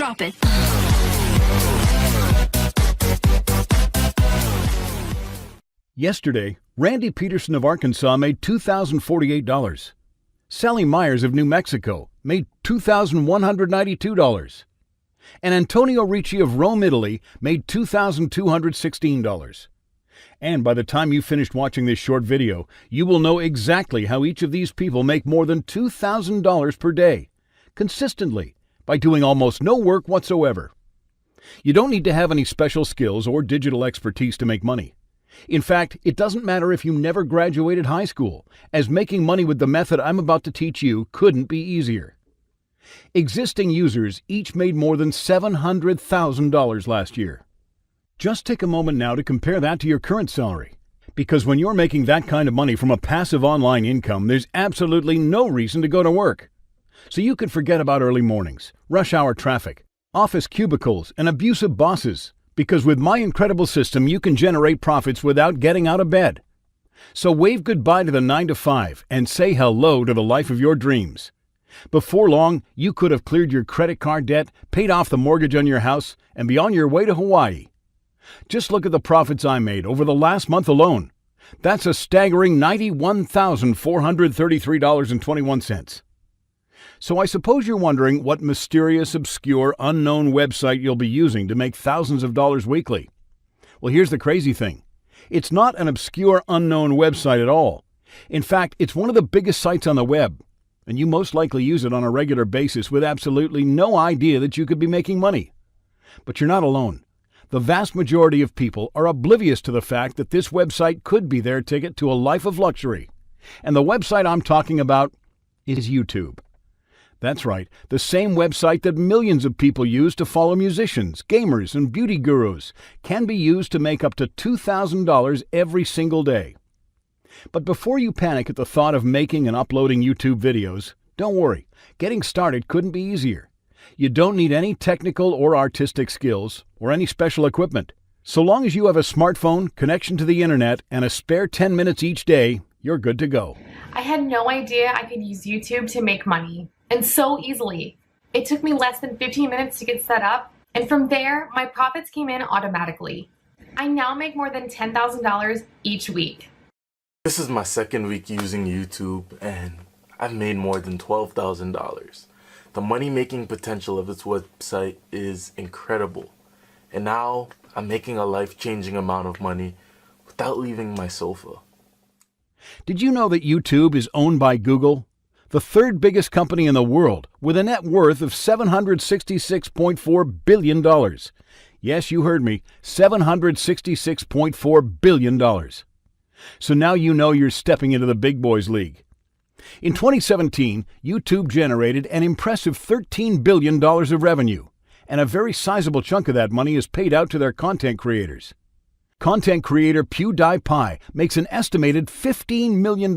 drop it. Yesterday, Randy Peterson of Arkansas made $2,048. Sally Myers of New Mexico made $2,192. And Antonio Ricci of Rome, Italy made $2,216. And by the time you finished watching this short video, you will know exactly how each of these people make more than $2,000 per day, consistently, by doing almost no work whatsoever. You don't need to have any special skills or digital expertise to make money. In fact, it doesn't matter if you never graduated high school, as making money with the method I'm about to teach you couldn't be easier. Existing users each made more than $700,000 last year. Just take a moment now to compare that to your current salary, because when you're making that kind of money from a passive online income, there's absolutely no reason to go to work. So you can forget about early mornings, rush hour traffic, office cubicles, and abusive bosses. Because with my incredible system, you can generate profits without getting out of bed. So wave goodbye to the 9-to-5 and say hello to the life of your dreams. Before long, you could have cleared your credit card debt, paid off the mortgage on your house, and be on your way to Hawaii. Just look at the profits I made over the last month alone. That's a staggering $91,433.21. So I suppose you're wondering what mysterious, obscure, unknown website you'll be using to make thousands of dollars weekly. Well, here's the crazy thing. It's not an obscure, unknown website at all. In fact, it's one of the biggest sites on the web, and you most likely use it on a regular basis with absolutely no idea that you could be making money. But you're not alone. The vast majority of people are oblivious to the fact that this website could be their ticket to a life of luxury. And the website I'm talking about is YouTube. That's right, the same website that millions of people use to follow musicians, gamers, and beauty gurus can be used to make up to $2,000 every single day. But before you panic at the thought of making and uploading YouTube videos, don't worry, getting started couldn't be easier. You don't need any technical or artistic skills or any special equipment. So long as you have a smartphone, connection to the internet, and a spare 10 minutes each day, you're good to go. I had no idea I could use YouTube to make money. And so easily. It took me less than 15 minutes to get set up, and from there, my profits came in automatically. I now make more than $10,000 each week. This is my second week using YouTube, and I've made more than $12,000. The money-making potential of this website is incredible. And now, I'm making a life-changing amount of money without leaving my sofa. Did you know that YouTube is owned by Google? The third biggest company in the world, with a net worth of $766.4 billion. Yes, you heard me, $766.4 billion. So now you know you're stepping into the big boys league. In 2017, YouTube generated an impressive $13 billion of revenue, and a very sizable chunk of that money is paid out to their content creators. Content creator PewDiePie makes an estimated $15 million.